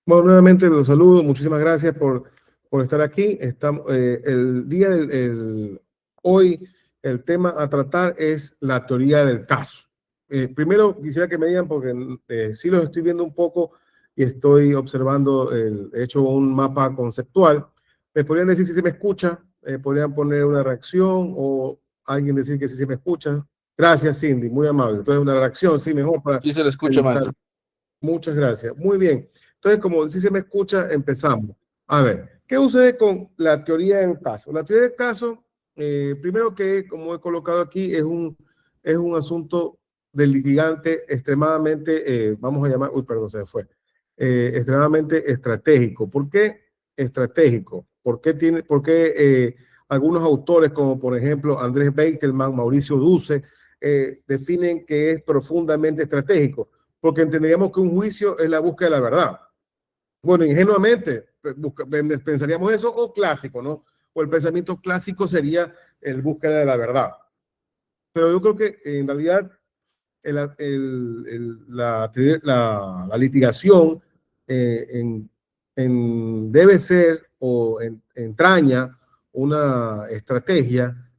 Bueno, nuevamente los saludo, muchísimas gracias por estar aquí. Estamos, el día hoy el tema a tratar es la teoría del caso. Primero quisiera que me digan, porque sí los estoy viendo un poco y estoy observando, he hecho un mapa conceptual. ¿Me podrían decir si se me escucha? ¿Podrían poner una reacción o alguien decir que sí se me escucha? Gracias, Cindy, muy amable. Entonces una reacción, sí, mejor para Sí, se le escucha, evitar. maestro. Muchas gracias. Muy bien. Entonces, como si se me escucha, empezamos. A ver, ¿qué sucede con la teoría del caso? La teoría del caso, primero que, como he colocado aquí, es un asunto del litigante extremadamente, vamos a llamar, uy, perdón, se me fue, extremadamente estratégico. ¿Por qué estratégico? ¿Por qué algunos autores, como por ejemplo Andrés Beitelman, Mauricio Duce, definen que es profundamente estratégico? Porque entenderíamos que un juicio es la búsqueda de la verdad. Bueno, ingenuamente pensaríamos eso, o clásico, ¿no? O el pensamiento clásico sería el búsqueda de la verdad. Pero yo creo que en realidad la litigación debe ser o entraña una estrategia.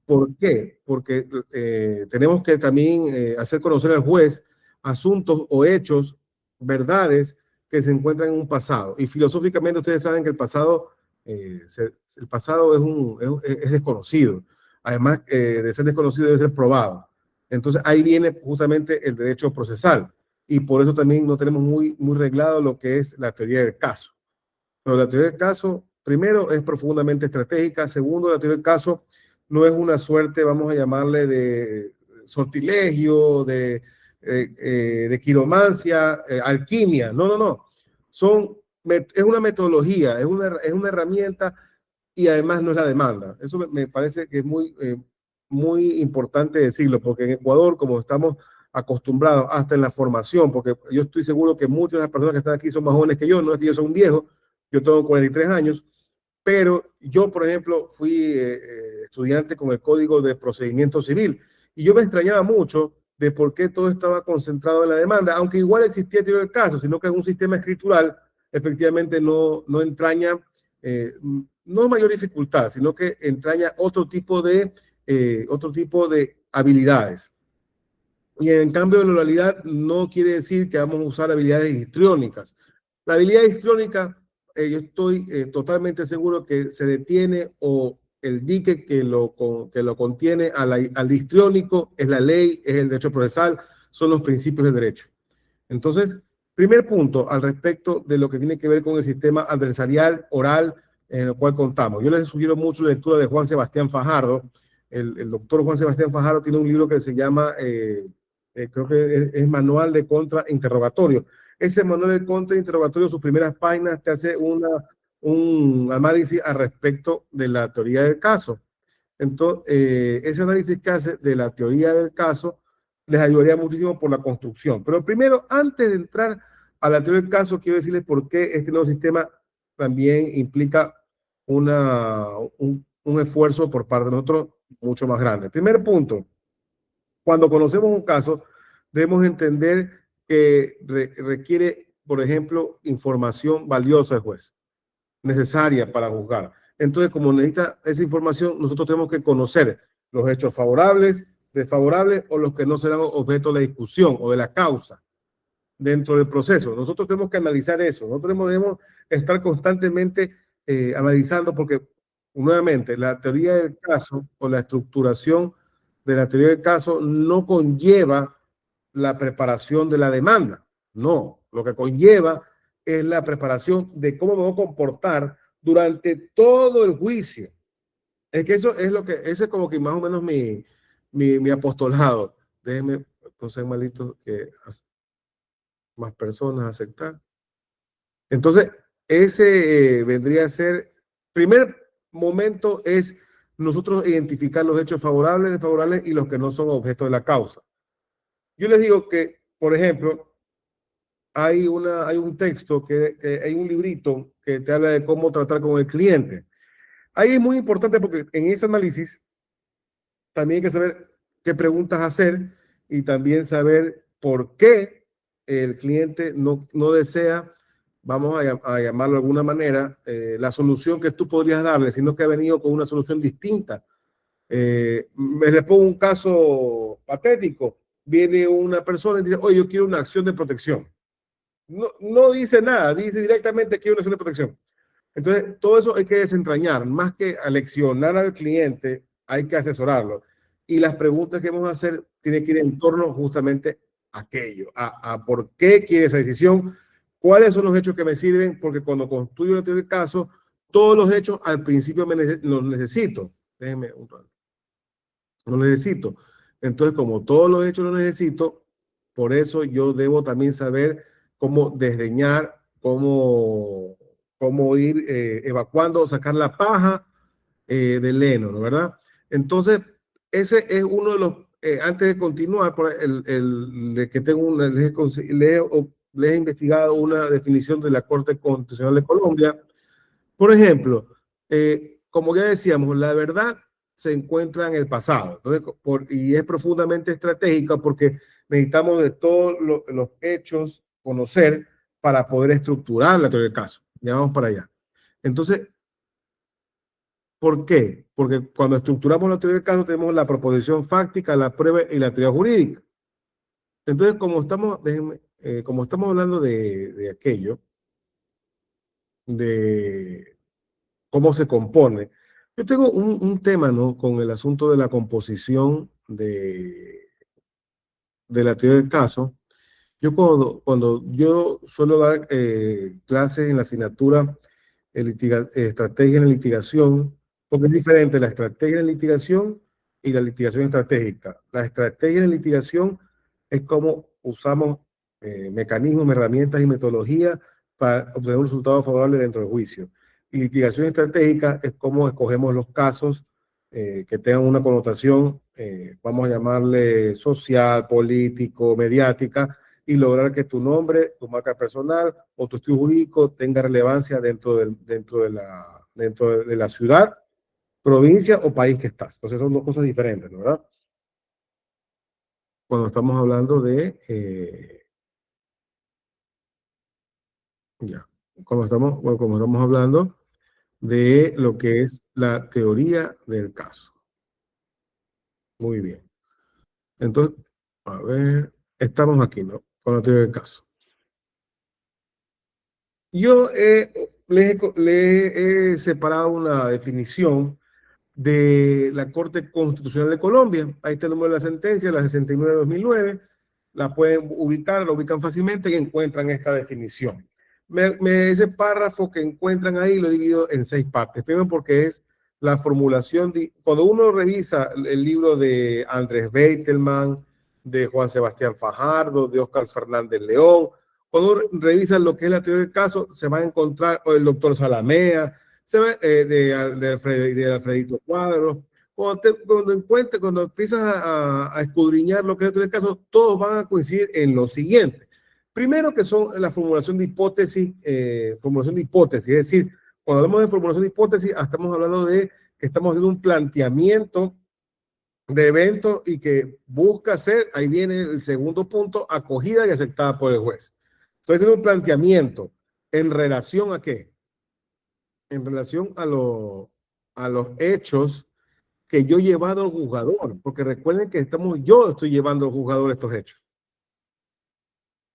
¿Por qué? Porque tenemos que también hacer conocer al juez asuntos o hechos, verdades que se encuentran en un pasado. Y filosóficamente ustedes saben que el pasado es desconocido. Además de ser desconocido, debe ser probado. Entonces ahí viene justamente el derecho procesal. Y por eso también no tenemos muy reglado lo que es la teoría del caso. Pero la teoría del caso, primero, es profundamente estratégica. Segundo, la teoría del caso no es una suerte, vamos a llamarle, de sortilegio, de quiromancia, alquimia. No, no, no. Es una metodología, es una herramienta y además no es la demanda. Eso me parece que es muy importante decirlo, porque en Ecuador, como estamos acostumbrados hasta en la formación, porque yo estoy seguro que muchas de las personas que están aquí son más jóvenes que yo, no es que yo soy un viejo, yo tengo 43 años, pero yo, por ejemplo, fui estudiante con el Código de Procedimiento Civil y yo me extrañaba mucho de por qué todo estaba concentrado en la demanda, aunque igual existía teoría del caso, sino que en un sistema escritural efectivamente no entraña, no mayor dificultad, sino que entraña otro tipo de habilidades. Y en cambio, la oralidad no quiere decir que vamos a usar habilidades histriónicas. La habilidad histriónica, yo estoy totalmente seguro que se detiene o el dique que lo contiene al histriónico es la ley, es el derecho procesal, son los principios del derecho. Entonces, primer punto al respecto de lo que tiene que ver con el sistema adversarial oral en el cual contamos. Yo les sugiero mucho la lectura de Juan Sebastián Fajardo. El doctor Juan Sebastián Fajardo tiene un libro que se llama, creo que es Manual de Contrainterrogatorio. Ese manual de contrainterrogatorio, sus primeras páginas, te hace un análisis al respecto de la teoría del caso. Entonces, ese análisis que hace de la teoría del caso les ayudaría muchísimo por la construcción. Pero primero, antes de entrar a la teoría del caso, quiero decirles por qué este nuevo sistema también implica un esfuerzo por parte de nosotros mucho más grande. Primer punto, cuando conocemos un caso, debemos entender que requiere, por ejemplo, información valiosa del juez, necesaria para juzgar. Entonces, como necesita esa información, nosotros tenemos que conocer los hechos favorables, desfavorables o los que no serán objeto de discusión o de la causa dentro del proceso. Nosotros tenemos que analizar eso. Nosotros debemos estar constantemente analizando porque, nuevamente, la teoría del caso o la estructuración de la teoría del caso no conlleva la preparación de la demanda. No, lo que conlleva es la preparación de cómo me voy a comportar durante todo el juicio. Es que eso es ese es como que más o menos mi apostolado. Déjenme, entonces, malito, que más personas aceptar. Entonces, ese vendría a ser, primer momento es nosotros identificar los hechos favorables, desfavorables y los que no son objeto de la causa. Yo les digo que, por ejemplo, hay un texto, que hay un librito que te habla de cómo tratar con el cliente. Ahí es muy importante porque en ese análisis también hay que saber qué preguntas hacer y también saber por qué el cliente no desea vamos a llamarlo de alguna manera, la solución que tú podrías darle, sino que ha venido con una solución distinta. Les pongo un caso patético. Viene una persona y dice, oye, yo quiero una acción de protección. No dice nada, dice directamente quiero una acción de protección. Entonces, todo eso hay que desentrañar. Más que aleccionar al cliente, hay que asesorarlo. Y las preguntas que vamos a hacer tienen que ir en torno justamente a aquello, a por qué quiere esa decisión, cuáles son los hechos que me sirven, porque cuando construyo el caso, todos los hechos al principio los necesito. Déjenme un rato. Los necesito. Entonces, como todos los hechos los necesito, por eso yo debo también saber cómo desdeñar, cómo ir evacuando, sacar la paja del heno, ¿no? ¿Verdad? Entonces, ese es uno de los, antes de continuar, que tengo les he investigado una definición de la Corte Constitucional de Colombia. Por ejemplo, como ya decíamos, la verdad se encuentra en el pasado. Entonces, y es profundamente estratégica porque necesitamos de todos los hechos conocer para poder estructurar la teoría del caso. Ya vamos para allá. Entonces, ¿por qué? Porque cuando estructuramos la teoría del caso tenemos la proposición fáctica, la prueba y la teoría jurídica. Entonces, como estamos hablando de aquello, de cómo se compone, yo tengo un tema, ¿no? Con el asunto de la composición de la teoría del caso. Yo cuando yo suelo dar clases en la asignatura estrategia en la litigación, porque es diferente la estrategia en la litigación y la litigación estratégica. La estrategia en la litigación es cómo usamos mecanismos, herramientas y metodologías para obtener un resultado favorable dentro del juicio. Y litigación estratégica es cómo escogemos los casos que tengan una connotación, vamos a llamarle social, político, mediática, y lograr que tu nombre, tu marca personal o tu estudio jurídico tenga relevancia dentro de la ciudad, provincia o país que estás. Entonces son dos cosas diferentes, ¿no? ¿Verdad? Cuando estamos hablando de... como estamos hablando de lo que es la teoría del caso. Muy bien. Entonces, a ver, estamos aquí, ¿no? Con la teoría del caso. Yo le he separado una definición de la Corte Constitucional de Colombia. Ahí está el número de la sentencia, la 69 de 2009. La pueden ubicar, la ubican fácilmente y encuentran esta definición. Ese párrafo que encuentran ahí lo divido en 6 partes. Primero porque es la formulación cuando uno revisa el libro de Andrés Beitelman, de Juan Sebastián Fajardo, de Óscar Fernández León, cuando uno revisa lo que es la teoría del caso, se va a encontrar, o el doctor Salamea, se ve de Alfredito Cuadro. Cuando empiezas a escudriñar lo que es el caso, todos van a coincidir en lo siguiente. Primero que son la formulación de hipótesis, es decir, cuando hablamos de formulación de hipótesis, estamos hablando de que estamos haciendo un planteamiento de evento y que busca ser, ahí viene el segundo punto, acogida y aceptada por el juez. Entonces es un planteamiento en relación a qué? En relación a los hechos que yo he llevado al juzgador, porque recuerden que yo estoy llevando al juzgador estos hechos.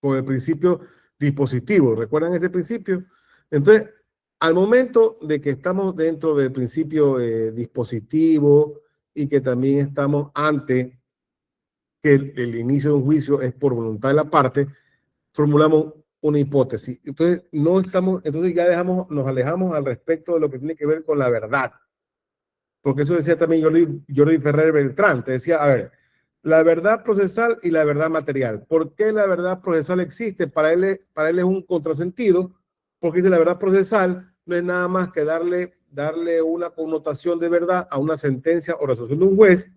Con el principio dispositivo, ¿recuerdan ese principio? Entonces, al momento de que estamos dentro del principio dispositivo y que también estamos ante que el inicio de un juicio es por voluntad de la parte, formulamos una hipótesis. Entonces, entonces ya nos alejamos al respecto de lo que tiene que ver con la verdad. Porque eso decía también Jordi Ferrer Beltrán, te decía, a ver, la verdad procesal y la verdad material. ¿Por qué la verdad procesal existe? Para él es un contrasentido, porque dice la verdad procesal no es nada más que darle una connotación de verdad a una sentencia o resolución de un juez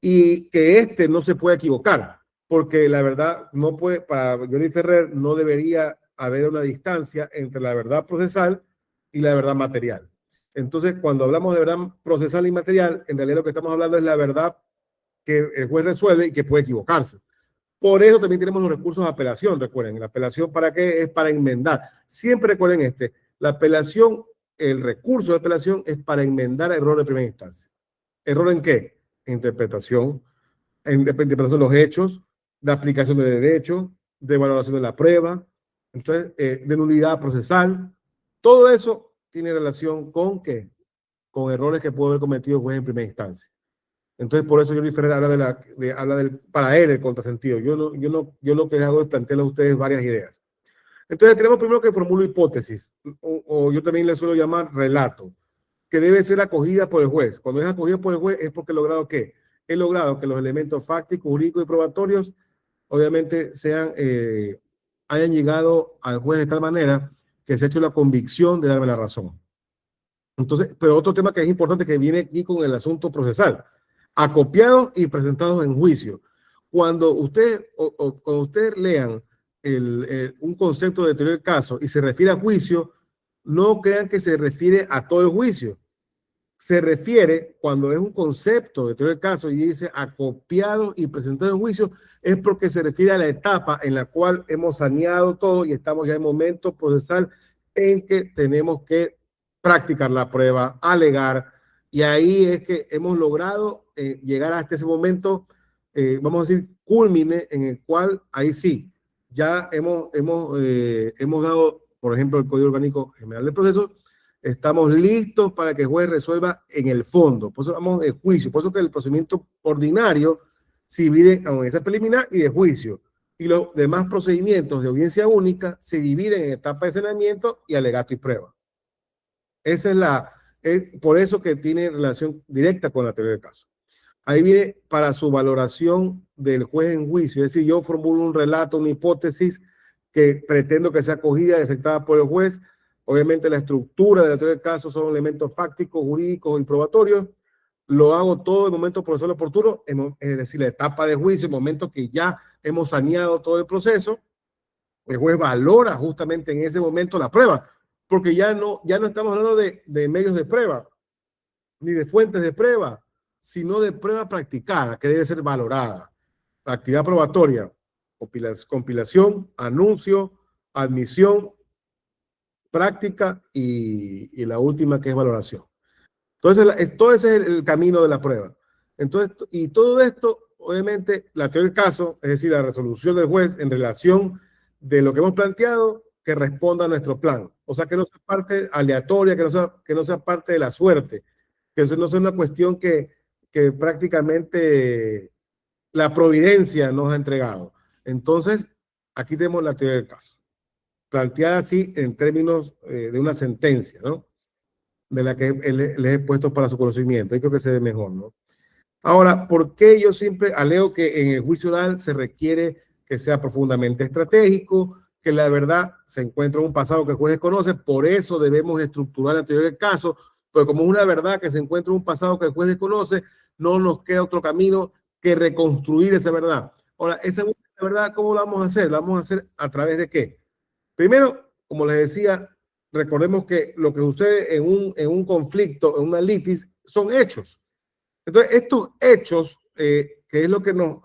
y que no se puede equivocar, porque la verdad no puede, para Jordi Ferrer no debería haber una distancia entre la verdad procesal y la verdad material. Entonces, cuando hablamos de verdad procesal y material, en realidad lo que estamos hablando es la verdad que el juez resuelve y que puede equivocarse. Por eso también tenemos los recursos de apelación, recuerden. La apelación, ¿para qué? Es para enmendar. Siempre recuerden la apelación, el recurso de apelación es para enmendar error de primera instancia. ¿Error en qué? Interpretación, en interpretación de los hechos, de aplicación de derecho, de valoración de la prueba, entonces, de nulidad procesal. Todo eso tiene relación con ¿qué? Con errores que pudo haber cometido el juez en primera instancia. Entonces, por eso Luis Ferrer habla del, para él, el contrasentido. Yo lo que hago es plantearle a ustedes varias ideas. Entonces, tenemos primero que formular hipótesis, o yo también le suelo llamar relato, que debe ser acogida por el juez. Cuando es acogida por el juez es porque he logrado ¿qué? He logrado que los elementos fácticos, jurídicos y probatorios, obviamente, hayan llegado al juez de tal manera que se ha hecho la convicción de darme la razón. Entonces, pero otro tema que es importante que viene aquí con el asunto procesal, acopiados y presentados en juicio. Cuando ustedes lean un concepto de teoría del caso y se refiere a juicio, no crean que se refiere a todo el juicio. Se refiere, cuando es un concepto de teoría del caso y dice acopiado y presentado en juicio, es porque se refiere a la etapa en la cual hemos saneado todo y estamos ya en momento procesal en que tenemos que practicar la prueba, alegar, y ahí es que hemos logrado llegar hasta ese momento, vamos a decir, culmine, en el cual ahí sí, ya hemos dado, por ejemplo, el Código Orgánico General del Proceso, estamos listos para que el juez resuelva en el fondo. Por eso vamos de juicio, por eso que el procedimiento ordinario se divide en audiencia preliminar y de juicio, y los demás procedimientos de audiencia única se dividen en etapa de saneamiento y alegato y prueba. Esa es por eso que tiene relación directa con la teoría del caso. Ahí viene para su valoración del juez en juicio, es decir, yo formulo un relato, una hipótesis que pretendo que sea acogida y aceptada por el juez. Obviamente la estructura de la teoría del caso son elementos fácticos, jurídicos y probatorios. Lo hago todo en momento procesal oportuno, es decir, la etapa de juicio, el momento que ya hemos saneado todo el proceso. El juez valora justamente en ese momento la prueba, porque ya no estamos hablando de medios de prueba, ni de fuentes de prueba, sino de prueba practicada, que debe ser valorada. Actividad probatoria, compilación, anuncio, admisión, práctica y la última que es valoración. Entonces, todo ese es el camino de la prueba. Entonces, y todo esto, obviamente, la teoría del caso, es decir, la resolución del juez en relación de lo que hemos planteado, que responda a nuestro plan. O sea, que no sea parte aleatoria, que no sea parte de la suerte, que eso no sea una cuestión que prácticamente la providencia nos ha entregado. Entonces, aquí tenemos la teoría del caso, planteada así en términos de una sentencia, ¿no? De la que les he puesto para su conocimiento. Ahí creo que se ve mejor, ¿no? Ahora, ¿por qué yo siempre alego que en el juicio oral se requiere que sea profundamente estratégico, que la verdad se encuentra en un pasado que el juez desconoce? Por eso debemos estructurar la teoría del caso, porque como es una verdad que se encuentra en un pasado que el juez desconoce, no nos queda otro camino que reconstruir esa verdad. Ahora, esa verdad, ¿cómo la vamos a hacer? La vamos a hacer a través de ¿qué? Primero, como les decía, recordemos que lo que sucede en un conflicto, en una litis, son hechos. Entonces, estos hechos, que es lo que nos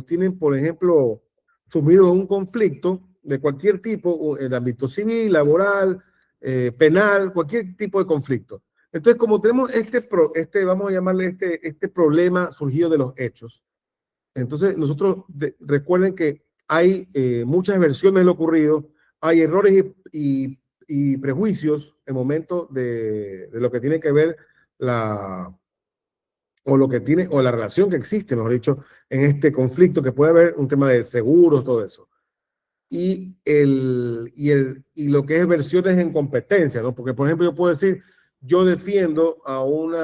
tienen, por ejemplo, sumidos en un conflicto de cualquier tipo, en el ámbito civil, laboral, penal, cualquier tipo de conflicto. Entonces, como tenemos vamos a llamarle este problema surgido de los hechos, entonces nosotros recuerden que hay muchas versiones de lo ocurrido, hay errores y prejuicios en momentos de lo que tiene que ver o la relación que existe, mejor dicho, en este conflicto, que puede haber un tema de seguros, todo eso. Y lo que es versiones en competencia, ¿no? Porque, por ejemplo, yo puedo decir, yo defiendo a un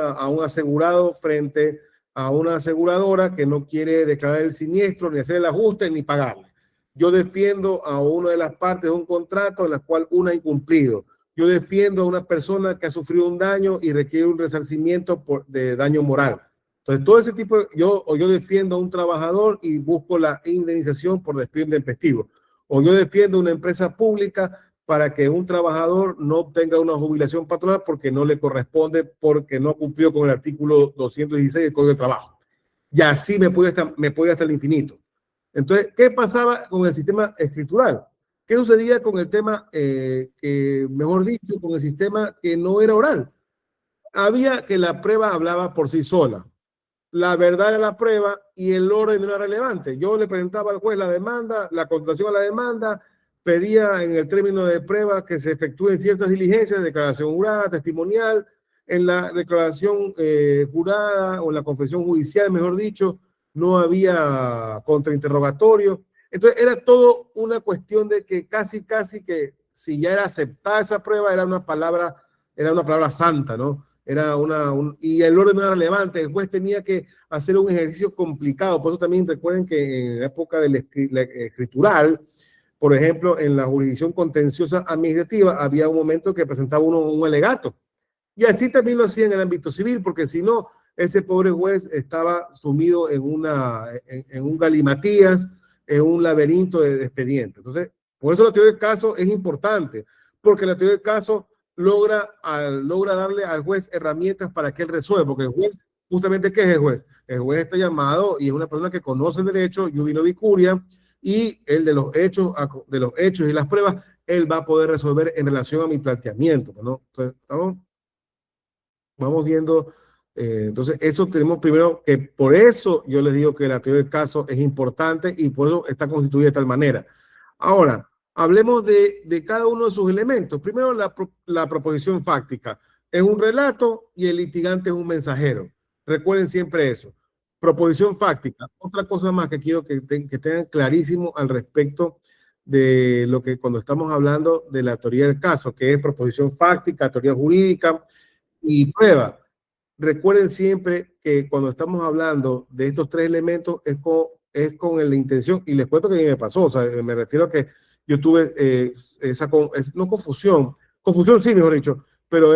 asegurado frente a una aseguradora que no quiere declarar el siniestro, ni hacer el ajuste, ni pagarle. Yo defiendo a una de las partes de un contrato en la cual una ha incumplido. Yo defiendo a una persona que ha sufrido un daño y requiere un resarcimiento de daño moral. Entonces, todo ese tipo, yo defiendo a un trabajador y busco la indemnización por despido intempestivo. O yo defiendo a una empresa pública para que un trabajador no obtenga una jubilación patronal porque no le corresponde, porque no cumplió con el artículo 216 del Código de Trabajo. y así me puede hasta el infinito. Entonces, ¿qué pasaba con el sistema escritural? ¿Qué sucedía con el tema, mejor dicho, con el sistema que no era oral? Había que la prueba hablaba por sí sola. La verdad era la prueba y el orden no era relevante. Yo le presentaba al juez la demanda, la contestación a la demanda, pedía en el término de prueba que se efectúen ciertas diligencias, declaración jurada, testimonial, en la declaración jurada o en la confesión judicial, mejor dicho, no había contrainterrogatorio. Entonces era todo una cuestión de que casi que si ya era aceptada esa prueba era una palabra santa, ¿no? Y el orden no era relevante, el juez tenía que hacer un ejercicio complicado, por eso también recuerden que en la época del escritural, por ejemplo, en la jurisdicción contenciosa administrativa, había un momento que presentaba uno un alegato, y así también lo hacía en el ámbito civil, porque si no, ese pobre juez estaba sumido en un galimatías, en un laberinto de expedientes. Entonces, por eso la teoría del caso es importante, porque la teoría del caso logra darle al juez herramientas para que él resuelva, porque el juez, justamente, ¿qué es el juez? El juez está llamado y es una persona que conoce el derecho, iuvino vicuria, y el de los hechos y las pruebas, él va a poder resolver en relación a mi planteamiento, ¿no? Entonces, vamos viendo, entonces eso tenemos primero que por eso yo les digo que la teoría del caso es importante y por eso está constituida de tal manera. Ahora, hablemos de cada uno de sus elementos. Primero, la proposición fáctica. Es un relato y el litigante es un mensajero. Recuerden siempre eso. Proposición fáctica. Otra cosa más que quiero que tengan clarísimo al respecto de lo que cuando estamos hablando de la teoría del caso, que es proposición fáctica, teoría jurídica y prueba. Recuerden siempre que cuando estamos hablando de estos tres elementos es con la intención, y les cuento que a mí me pasó, o sea, me refiero a que yo tuve no confusión sí, mejor dicho, pero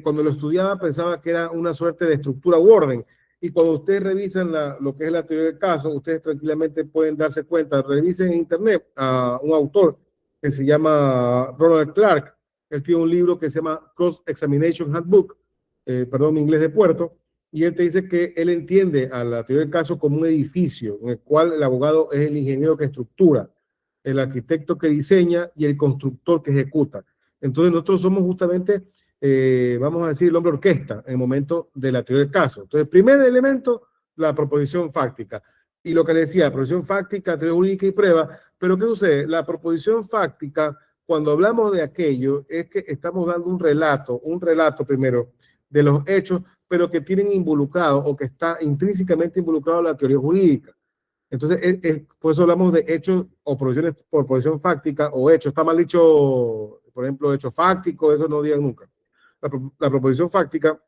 cuando lo estudiaba pensaba que era una suerte de estructura u orden, y cuando ustedes revisan lo que es la teoría del caso, ustedes tranquilamente pueden darse cuenta, revisen en internet a un autor que se llama Ronald Clark. Él tiene un libro que se llama Cross Examination Handbook, perdón, mi inglés de puerto, y él te dice que él entiende a la teoría del caso como un edificio en el cual el abogado es el ingeniero que estructura, el arquitecto que diseña y el constructor que ejecuta. Entonces nosotros somos justamente, vamos a decir, el hombre orquesta en el momento de la teoría del caso. Entonces, primer elemento, la proposición fáctica. Y lo que le decía, proposición fáctica, teoría jurídica y prueba, pero ¿qué sucede? La proposición fáctica, cuando hablamos de aquello, es que estamos dando un relato primero, de los hechos, pero que tienen involucrado o que está intrínsecamente involucrado la teoría jurídica. Entonces, por eso hablamos de hechos o proposiciones por posición fáctica o hechos. Está mal dicho, por ejemplo, hecho fáctico, eso no digan nunca. La proposición fáctica,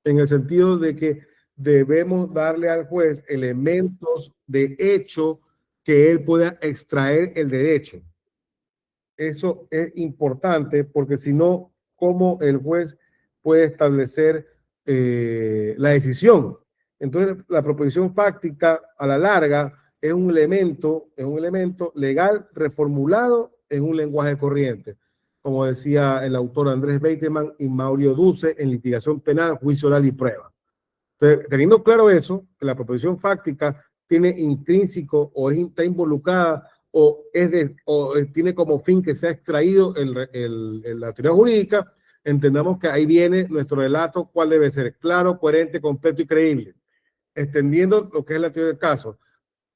en el sentido de que debemos darle al juez elementos de hecho que él pueda extraer el derecho. Eso es importante porque si no, ¿cómo el juez puede establecer la decisión? Entonces, la proposición fáctica a la larga es un elemento legal reformulado en un lenguaje corriente, como decía el autor Andrés Beiteman y Mauricio Duce en Litigación Penal, Juicio Oral y Prueba. Entonces, teniendo claro eso, que la proposición fáctica tiene intrínseco o está involucrada o tiene como fin que sea extraído la teoría jurídica, entendamos que ahí viene nuestro relato, cuál debe ser: claro, coherente, completo y creíble, extendiendo lo que es la teoría del caso.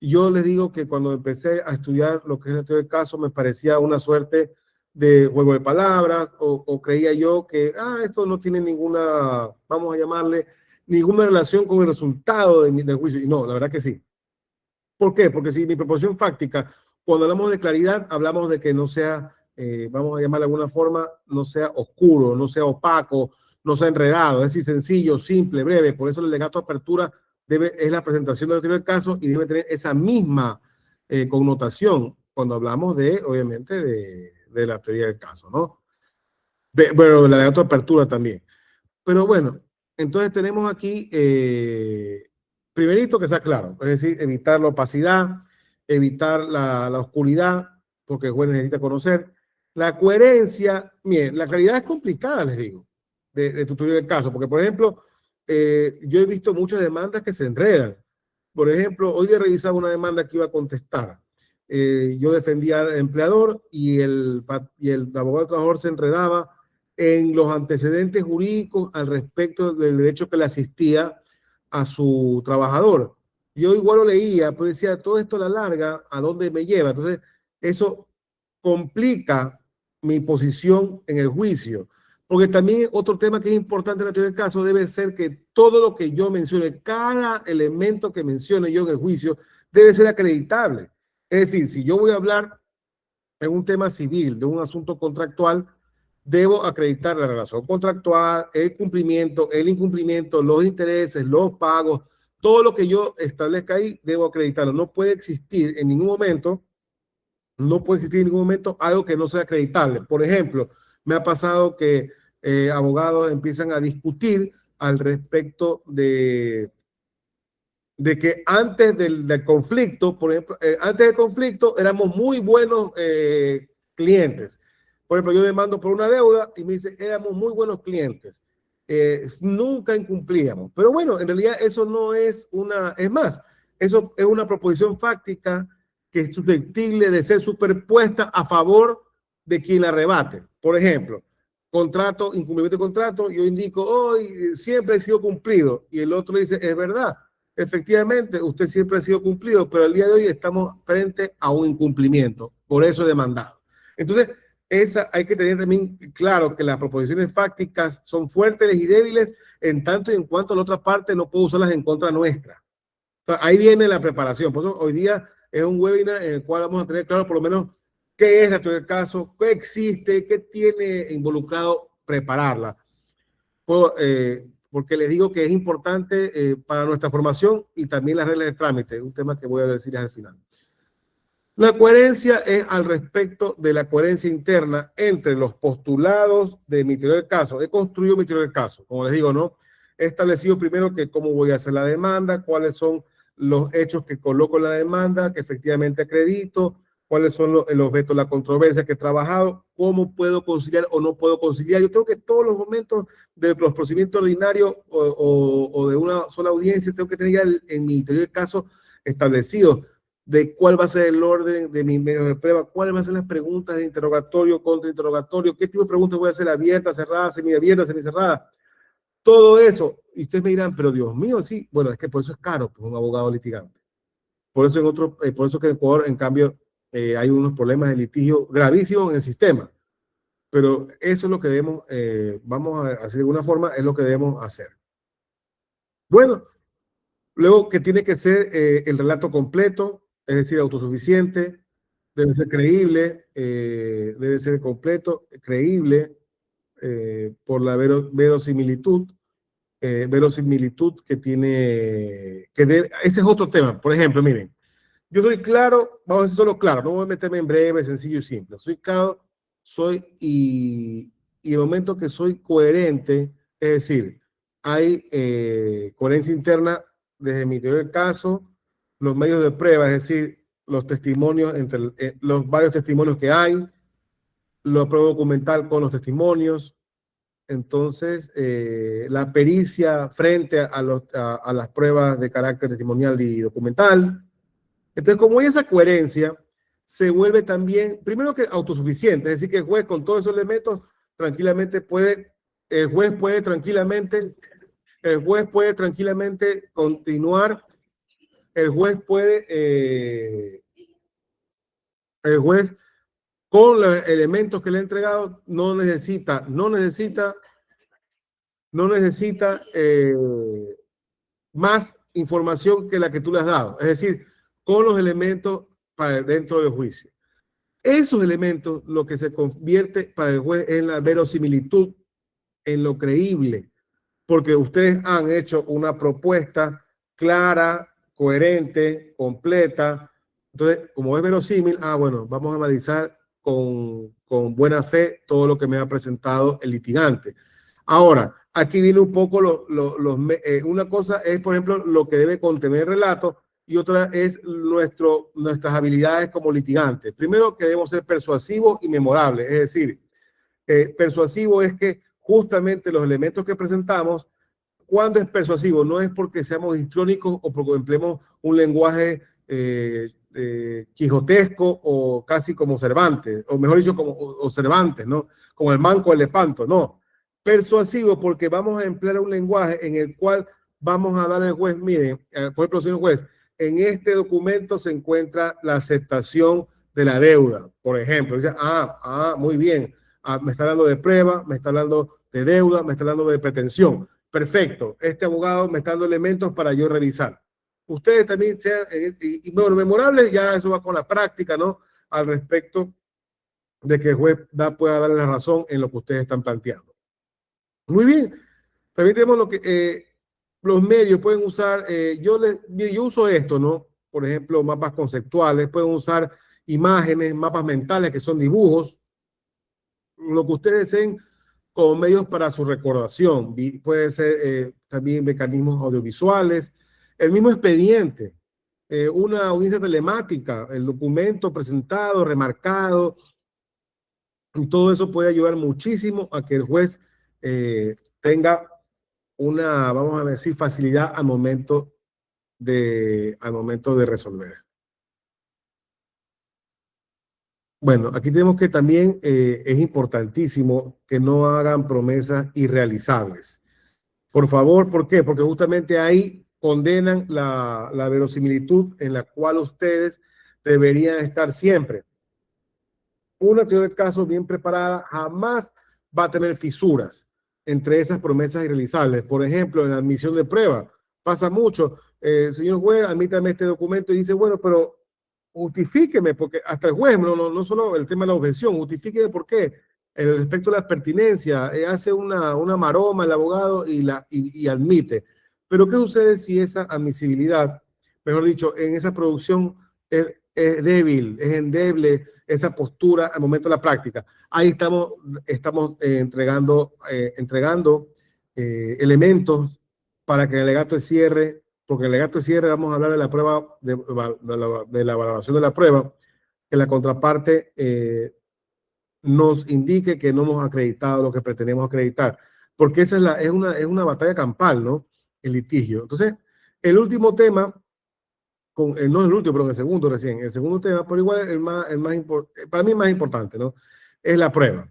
Yo les digo que cuando empecé a estudiar lo que es la teoría del caso, me parecía una suerte de juego de palabras, o creía yo que esto no tiene ninguna, vamos a llamarle, ninguna relación con el resultado del juicio. Y no, la verdad que sí. ¿Por qué? Porque si mi proposición fáctica, cuando hablamos de claridad, hablamos de que no sea, vamos a llamarlo de alguna forma, no sea oscuro, no sea opaco, no sea enredado, es decir, sencillo, simple, breve. Por eso el alegato de apertura es la presentación de la teoría del caso y debe tener esa misma connotación cuando hablamos obviamente, de la teoría del caso, ¿no? Pero el alegato de apertura también. Pero bueno, entonces tenemos aquí, primerito, que sea claro, es decir, evitar la opacidad, evitar la oscuridad, porque el juez necesita conocer. La coherencia, miren, la claridad es complicada, les digo, de tu teoría del caso, porque por ejemplo, yo he visto muchas demandas que se enredan. Por ejemplo, hoy he revisado una demanda que iba a contestar. Yo defendía al empleador y el abogado del trabajador se enredaba en los antecedentes jurídicos al respecto del derecho que le asistía a su trabajador. Yo igual lo leía, pues decía, todo esto a la larga, ¿a dónde me lleva? Entonces, eso complica mi posición en el juicio. Porque también otro tema que es importante en el caso debe ser que todo lo que yo mencione, cada elemento que mencione yo en el juicio, debe ser acreditable. Es decir, si yo voy a hablar en un tema civil, de un asunto contractual, debo acreditar la relación contractual, el cumplimiento, el incumplimiento, los intereses, los pagos, todo lo que yo establezca ahí, debo acreditarlo. No puede existir en ningún momento, algo que no sea acreditable. Por ejemplo, me ha pasado que abogados empiezan a discutir al respecto de que antes del conflicto, por ejemplo, antes del conflicto éramos muy buenos clientes. Por ejemplo, yo demando por una deuda y me dice, éramos muy buenos clientes. Nunca incumplíamos. Pero bueno, en realidad eso no es es más, eso es una proposición fáctica que es susceptible de ser superpuesta a favor de quien la rebate. Por ejemplo, contrato, incumplimiento de contrato, yo indico, hoy siempre he sido cumplido, y el otro dice, es verdad, efectivamente, usted siempre ha sido cumplido, pero el día de hoy estamos frente a un incumplimiento, por eso he demandado. Entonces, hay que tener también claro que las proposiciones fácticas son fuertes y débiles en tanto y en cuanto la otra parte no puede usarlas en contra nuestra. Entonces, ahí viene la preparación. Por eso hoy día es un webinar en el cual vamos a tener claro por lo menos qué es la teoría del caso, qué existe, qué tiene involucrado prepararla. Porque les digo que es importante para nuestra formación y también las reglas de trámite, un tema que voy a decir al final. La coherencia es al respecto de la coherencia interna entre los postulados de mi teoría del caso. He construido mi teoría del caso, como les digo, ¿no? He establecido primero que cómo voy a hacer la demanda, cuáles son los hechos que coloco en la demanda, que efectivamente acredito, cuáles son los vetos, la controversia que he trabajado, cómo puedo conciliar o no puedo conciliar. Yo tengo que todos los momentos de los procedimientos ordinarios o de una sola audiencia, tengo que tener ya en mi teoría del caso establecido de cuál va a ser el orden de mi medio de prueba, cuáles van a ser las preguntas de interrogatorio, contrainterrogatorio, qué tipo de preguntas voy a hacer, abiertas, cerradas, semiabiertas, semicerradas. Todo eso. Y ustedes me dirán, pero Dios mío, sí. Bueno, es que por eso es caro pues, un abogado litigante. Por eso, por eso que en Ecuador, en cambio, hay unos problemas de litigio gravísimos en el sistema. Pero eso es lo que debemos, vamos a hacer de alguna forma, es lo que debemos hacer. Bueno, luego que tiene que ser el relato completo, es decir, autosuficiente, debe ser creíble, debe ser completo, creíble, por la verosimilitud que tiene, ese es otro tema. Por ejemplo, miren, yo soy claro, vamos a decir solo claro, no voy a meterme en breve, sencillo y simple. Soy claro, y el momento que soy coherente, es decir, hay coherencia interna desde mi teoría del caso, los medios de prueba, es decir, los testimonios, entre los varios testimonios que hay, la prueba documental con los testimonios, entonces la pericia frente a las pruebas de carácter testimonial y documental. Entonces, como hay esa coherencia, se vuelve también, primero que autosuficiente, es decir, que el juez con todos esos elementos tranquilamente el juez puede tranquilamente continuar, el juez con los elementos que le ha entregado no necesita más información que la que tú le has dado, es decir, con los elementos para dentro del juicio. Esos elementos, lo que se convierte para el juez en la verosimilitud, en lo creíble, porque ustedes han hecho una propuesta clara, coherente, completa. Entonces, como es verosímil, bueno, vamos a analizar con buena fe todo lo que me ha presentado el litigante. Ahora, aquí viene un poco una cosa es, por ejemplo, lo que debe contener el relato y otra es nuestras habilidades como litigantes. Primero, que debemos ser persuasivos y memorables, es decir, persuasivo es que justamente los elementos que presentamos ¿Cuándo es persuasivo? No es porque seamos histriónicos o porque empleemos un lenguaje quijotesco o casi como Cervantes, o mejor dicho, como o Cervantes, ¿no? Como el manco de Lepanto, no. Persuasivo porque vamos a emplear un lenguaje en el cual vamos a dar al juez, miren, por ejemplo, señor juez, en este documento se encuentra la aceptación de la deuda, por ejemplo. Dice, muy bien, me está hablando de prueba, me está hablando de deuda, me está hablando de pretensión. Perfecto, este abogado me está dando elementos para yo revisar. Ustedes también sean, y bueno, memorable, ya eso va con la práctica, ¿no? Al respecto de que el juez pueda darle la razón en lo que ustedes están planteando. Muy bien, también tenemos lo que los medios pueden usar, yo uso esto, ¿no? Por ejemplo, mapas conceptuales, pueden usar imágenes, mapas mentales, que son dibujos, lo que ustedes deseen como medios para su recordación. Puede ser también mecanismos audiovisuales, el mismo expediente, una audiencia telemática, el documento presentado, remarcado, y todo eso puede ayudar muchísimo a que el juez tenga una, vamos a decir, facilidad al momento de resolver. Bueno, aquí tenemos que también es importantísimo que no hagan promesas irrealizables. Por favor, ¿por qué? Porque justamente ahí condenan la verosimilitud en la cual ustedes deberían estar siempre. Una teoría de caso bien preparada jamás va a tener fisuras entre esas promesas irrealizables. Por ejemplo, en la admisión de prueba, pasa mucho. Señor juez, admítame este documento y dice, bueno, pero justifíqueme, porque hasta el juez, no solo el tema de la objeción, justifíqueme por qué. El respecto a la pertinencia, hace una maroma el abogado y admite. Pero ¿qué sucede si esa admisibilidad, mejor dicho, en esa producción es débil, es endeble esa postura al momento de la práctica? Ahí estamos entregando elementos para que el alegato de cierre, porque el alegato de cierre vamos a hablar de la prueba, de la valoración de la prueba, que la contraparte nos indique que no hemos acreditado lo que pretendemos acreditar, porque esa es una batalla campal, ¿no? El litigio. Entonces, el último tema, no el último, pero el segundo recién, el segundo tema, pero igual para mí el más importante, ¿no? Es la prueba.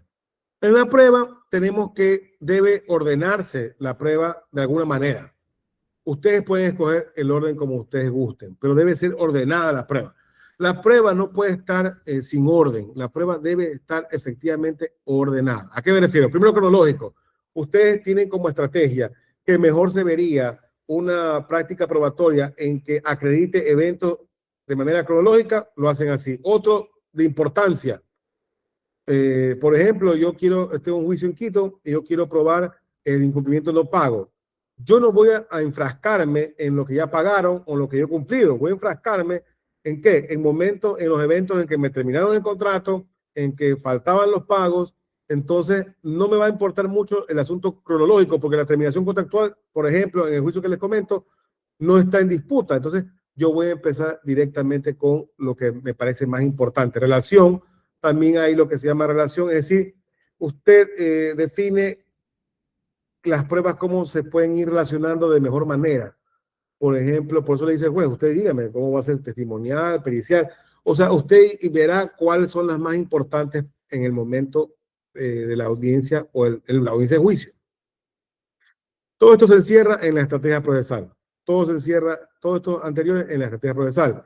En la prueba tenemos que debe ordenarse la prueba de alguna manera. Ustedes pueden escoger el orden como ustedes gusten, pero debe ser ordenada la prueba. La prueba no puede estar sin orden. La prueba debe estar efectivamente ordenada. ¿A qué me refiero? Primero, cronológico. Ustedes tienen como estrategia que mejor se vería una práctica probatoria en que acredite eventos de manera cronológica, lo hacen así. Otro de importancia. Por ejemplo, yo tengo un juicio en Quito y yo quiero probar el incumplimiento no pago. Yo no voy a enfrascarme en lo que ya pagaron o lo que yo he cumplido. Voy a enfrascarme en qué? En los eventos en que me terminaron el contrato, en que faltaban los pagos. Entonces, no me va a importar mucho el asunto cronológico, porque la terminación contractual, por ejemplo, en el juicio que les comento, no está en disputa. Entonces, yo voy a empezar directamente con lo que me parece más importante. Relación, también hay lo que se llama relación, es decir, usted define las pruebas cómo se pueden ir relacionando de mejor manera. Por ejemplo, por eso le dice el juez, usted dígame cómo va a ser testimonial, pericial. O sea, usted verá cuáles son las más importantes en el momento de la audiencia o en la audiencia de juicio. Todo esto se encierra en la estrategia procesal. Todo esto anterior en la estrategia procesal.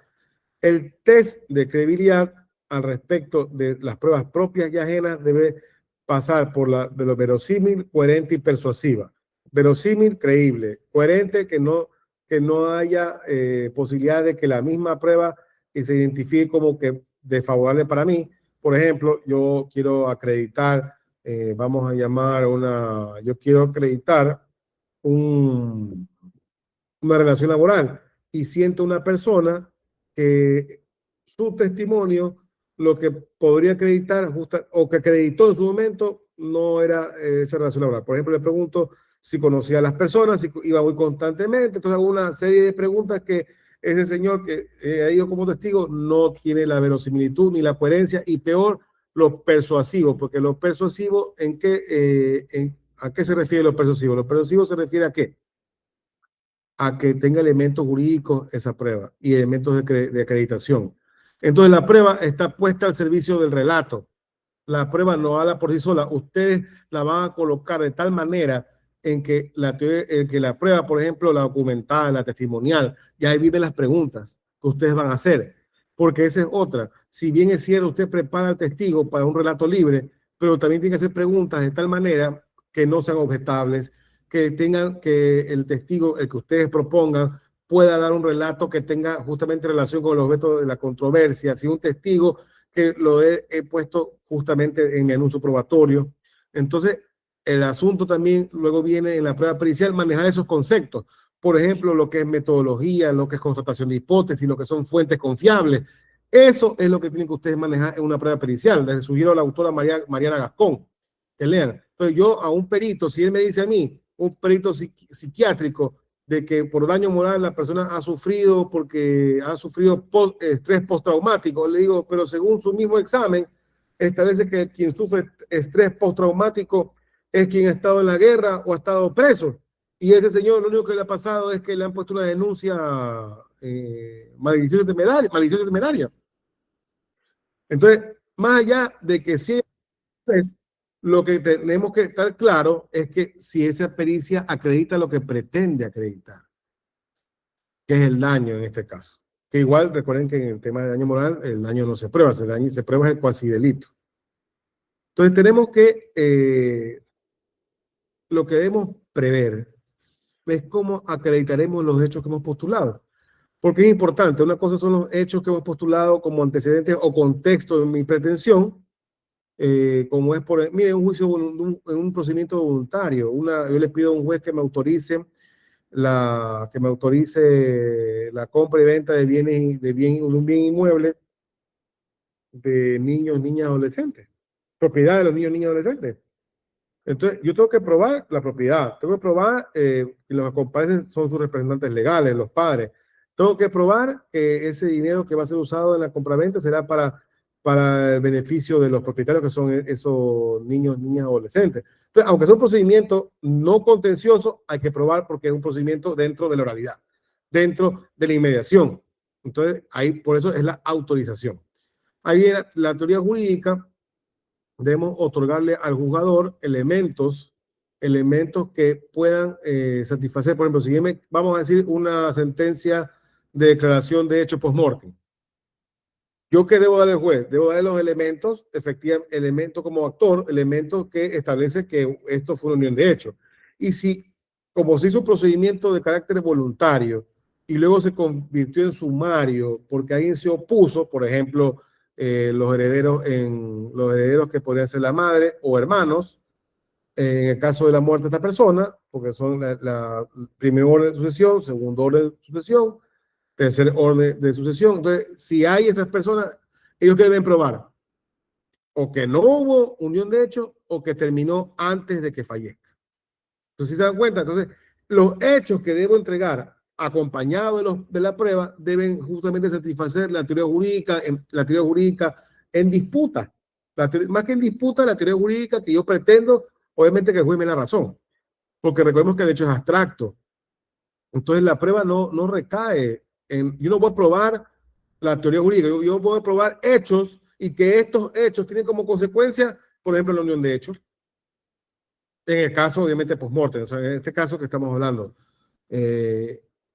El test de credibilidad al respecto de las pruebas propias y ajenas debe pasar de lo verosímil, coherente y persuasiva. Verosímil, creíble. Coherente, que no haya posibilidad de que la misma prueba se identifique como que desfavorable para mí. Por ejemplo, yo quiero acreditar, yo quiero acreditar una relación laboral y siento una persona que su testimonio, lo que podría acreditar o que acreditó en su momento, no era esa relación laboral. Por ejemplo, le pregunto si conocía a las personas, si iba muy constantemente. Entonces, hago una serie de preguntas que ese señor que ha ido como testigo no tiene la verosimilitud ni la coherencia, y peor, lo persuasivo, porque lo persuasivo, ¿a qué se refiere lo persuasivo? Lo persuasivo se refiere a qué? a que tenga elementos jurídicos esa prueba y elementos de acreditación. Entonces la prueba está puesta al servicio del relato. La prueba no habla por sí sola. Ustedes la van a colocar de tal manera en que la prueba, por ejemplo, la documental, la testimonial, y ahí viven las preguntas que ustedes van a hacer. Porque esa es otra. Si bien es cierto, usted prepara al testigo para un relato libre, pero también tiene que hacer preguntas de tal manera que no sean objetables, que tengan que el testigo, el que ustedes propongan, pueda dar un relato que tenga justamente relación con el objeto de la controversia. Si un testigo que lo he puesto justamente en mi anuncio probatorio. Entonces, el asunto también luego viene en la prueba pericial, manejar esos conceptos. Por ejemplo, lo que es metodología, lo que es constatación de hipótesis, lo que son fuentes confiables. Eso es lo que tienen que ustedes manejar en una prueba pericial. Les sugiero a la autora Mariana Gascón que lean. Entonces, yo a un perito, si él me dice a mí, un perito psiquiátrico, de que por daño moral la persona ha sufrido porque ha sufrido estrés postraumático. Le digo, pero según su mismo examen, establece que quien sufre estrés postraumático es quien ha estado en la guerra o ha estado preso. Y ese señor lo único que le ha pasado es que le han puesto una denuncia maliciosa temeraria. Entonces, más allá de que siempre lo que tenemos que estar claro es que si esa pericia acredita lo que pretende acreditar, que es el daño en este caso. Que igual recuerden que en el tema de daño moral, el daño no se prueba, se prueba el cuasi delito. Entonces tenemos que, lo que debemos prever es cómo acreditaremos los hechos que hemos postulado. Porque es importante, una cosa son los hechos que hemos postulado como antecedentes o contexto de mi pretensión, como es por, mire, un juicio, un procedimiento voluntario. Yo le pido a un juez que me autorice la compra y venta de un bien inmueble de niños, niñas, adolescentes, propiedad de los niños, niñas, adolescentes. Entonces, yo tengo que probar la propiedad, tengo que probar que los compañeros son sus representantes legales, los padres. Tengo que probar que ese dinero que va a ser usado en la compraventa será para el beneficio de los propietarios, que son esos niños, niñas, adolescentes. Entonces, aunque es un procedimiento no contencioso, hay que probar porque es un procedimiento dentro de la oralidad, dentro de la inmediación. Entonces, ahí por eso es la autorización. Ahí viene la teoría jurídica. Debemos otorgarle al juzgador elementos que puedan satisfacer. Por ejemplo, si vamos a decir una sentencia de declaración de hecho post-mortem. ¿Yo qué debo darle al juez? Debo darle los elementos, efectivamente, elementos como actor, elementos que establecen que esto fue una unión de hechos. Y si, como se hizo un procedimiento de carácter voluntario y luego se convirtió en sumario porque alguien se opuso, por ejemplo, los herederos que podrían ser la madre o hermanos, en el caso de la muerte de esta persona, porque son la primer orden de sucesión, segundo orden de sucesión, tercer orden de sucesión. Entonces, si hay esas personas, ellos que deben probar o que no hubo unión de hechos o que terminó antes de que fallezca. Entonces, si se dan cuenta, entonces, los hechos que debo entregar acompañados de la prueba deben justamente satisfacer la teoría jurídica en disputa. Más que en disputa, la teoría jurídica que yo pretendo, obviamente que el juez me da la razón, porque recordemos que el hecho es abstracto. Entonces la prueba no recae yo no voy a probar la teoría jurídica, yo voy a probar hechos y que estos hechos tienen como consecuencia, por ejemplo, la unión de hechos. En el caso, obviamente, post-mortem, o sea, en este caso que estamos hablando.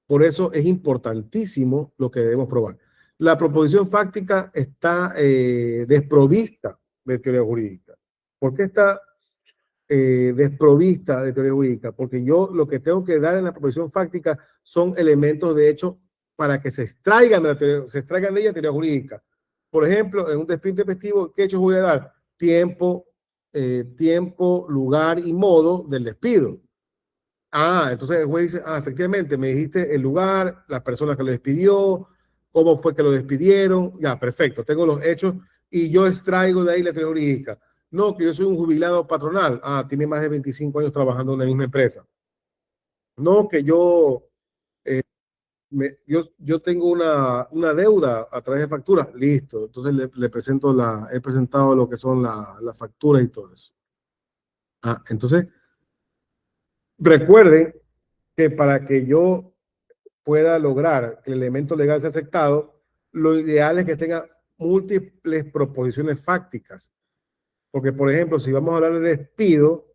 Por eso es importantísimo lo que debemos probar. La proposición fáctica está desprovista de teoría jurídica. ¿Por qué está desprovista de teoría jurídica? Porque yo lo que tengo que dar en la proposición fáctica son elementos de hecho para que se extraigan de ella teoría jurídica. Por ejemplo, en un despido intempestivo, ¿qué hechos voy a dar? Tiempo, lugar y modo del despido. Entonces el juez dice, efectivamente, me dijiste el lugar, las personas que lo despidió, cómo fue que lo despidieron, ya, perfecto, tengo los hechos y yo extraigo de ahí la teoría jurídica. No, que yo soy un jubilado patronal, tiene más de 25 años trabajando en la misma empresa. No, que yo tengo una deuda a través de facturas, listo, entonces he presentado lo que son las facturas y todo eso. Entonces, recuerden que para que yo pueda lograr que el elemento legal sea aceptado, lo ideal es que tenga múltiples proposiciones fácticas. Porque, por ejemplo, si vamos a hablar de despido,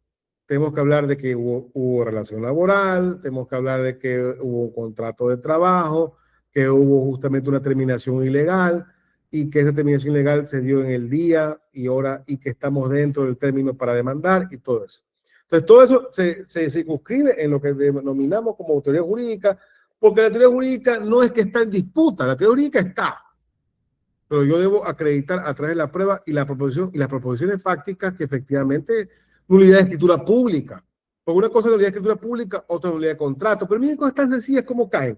tenemos que hablar de que hubo relación laboral, tenemos que hablar de que hubo un contrato de trabajo, que hubo justamente una terminación ilegal y que esa terminación ilegal se dio en el día y hora y que estamos dentro del término para demandar y todo eso. Entonces, todo eso se circunscribe en lo que denominamos como teoría jurídica, porque la teoría jurídica no es que está en disputa, la teoría jurídica está, pero yo debo acreditar a través de la prueba y la proposición y las proposiciones fácticas que efectivamente nulidad de escritura pública. Porque una cosa es nulidad de escritura pública, otra nulidad de contrato, pero miren cosas tan sencillas como caen.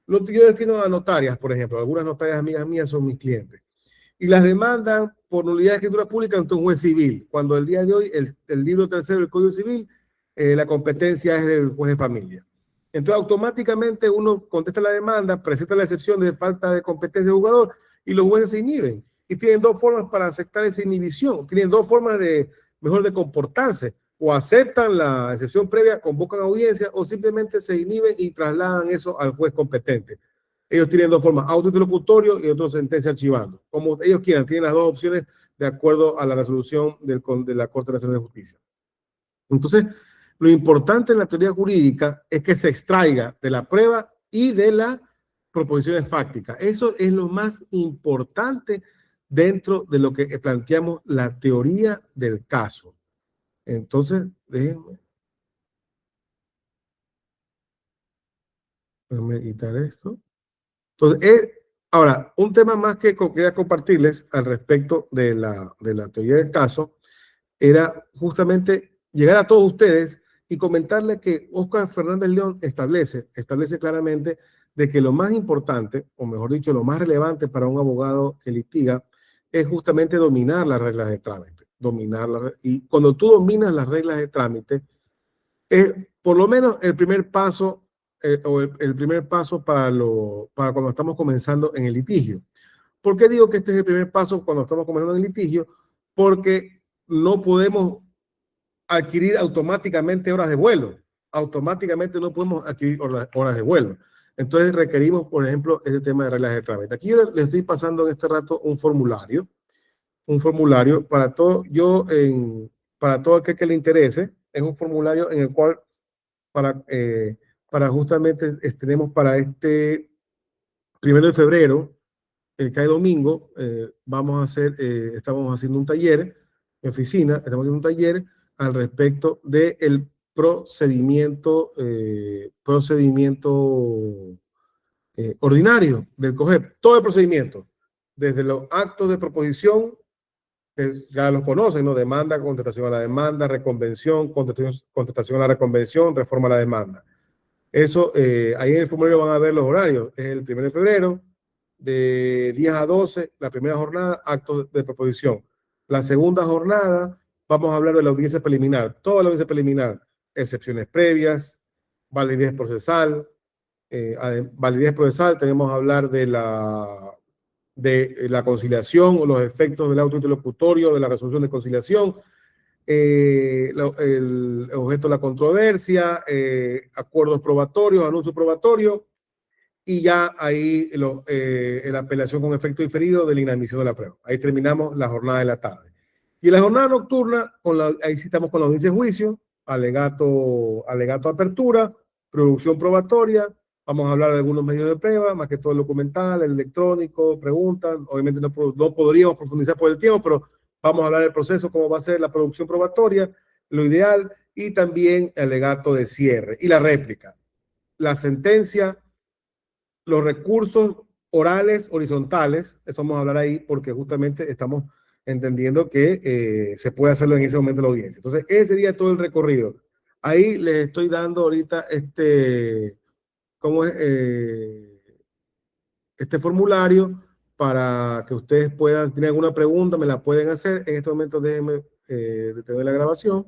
Yo defino a notarias, por ejemplo, algunas notarias amigas mías son mis clientes, y las demandan por nulidad de escritura pública ante un juez civil, cuando el día de hoy el libro tercero del Código Civil, la competencia es del juez de familia. Entonces automáticamente uno contesta la demanda, presenta la excepción de falta de competencia del jugador y los jueces se inhiben. Y tienen dos formas para aceptar esa inhibición, tienen dos formas de, mejor, de comportarse. O aceptan la excepción previa, convocan audiencia, o simplemente se inhiben y trasladan eso al juez competente. Ellos tienen dos formas, autointerlocutorio y otro sentencia archivando. Como ellos quieran, tienen las dos opciones de acuerdo a la resolución de la Corte Nacional de Justicia. Entonces, lo importante en la teoría jurídica es que se extraiga de la prueba y de las proposiciones fácticas. Eso es lo más importante dentro de lo que planteamos la teoría del caso. Entonces, déjenme quitar esto. Entonces, ahora, un tema más que quería compartirles al respecto de la teoría del caso era justamente llegar a todos ustedes y comentarles que Óscar Fernández León establece claramente de que lo más importante, o mejor dicho, lo más relevante para un abogado que litiga es justamente dominar las reglas de trámite. Y cuando tú dominas las reglas de trámite, es por lo menos el primer paso, o el primer paso para cuando estamos comenzando en el litigio. ¿Por qué digo que este es el primer paso cuando estamos comenzando en el litigio? Porque no podemos adquirir automáticamente horas de vuelo. Automáticamente no podemos adquirir horas de vuelo. Entonces requerimos, por ejemplo, este tema de reglas de trámite. Aquí yo le estoy pasando en este rato un formulario para para todo aquel que le interese. Es un formulario en el cual para justamente tenemos para este 1 de febrero, cae domingo, estamos haciendo un taller en oficina, estamos haciendo un taller al respecto del procedimiento ordinario del COGEP. Todo el procedimiento, desde los actos de proposición, que ya los conocen, ¿no? Demanda, contestación a la demanda, reconvención, contestación a la reconvención, reforma a la demanda. Eso, ahí en el formulario van a ver los horarios. Es el 1 de febrero, de 10 a 12, la primera jornada, actos de proposición. La segunda jornada, vamos a hablar de la audiencia preliminar. Toda la audiencia preliminar, excepciones previas, validez procesal. Validez procesal, tenemos que hablar de la conciliación o los efectos del auto interlocutorio, de la resolución de conciliación, el objeto de la controversia, acuerdos probatorios, anuncio probatorio, y ya ahí la apelación con efecto diferido de la inadmisión de la prueba. Ahí terminamos la jornada de la tarde. Y en la jornada nocturna, ahí citamos con la audiencia de juicio, alegato de apertura, producción probatoria, vamos a hablar de algunos medios de prueba, más que todo el documental, el electrónico, preguntas, obviamente no podríamos profundizar por el tiempo, pero vamos a hablar del proceso, cómo va a ser la producción probatoria, lo ideal, y también el alegato de cierre y la réplica. La sentencia, los recursos orales horizontales, eso vamos a hablar ahí porque justamente estamos entendiendo que se puede hacerlo en ese momento de la audiencia. Entonces, ese sería todo el recorrido. Ahí les estoy dando ahorita este formulario para que ustedes puedan, si tienen alguna pregunta, me la pueden hacer. En este momento déjenme detener la grabación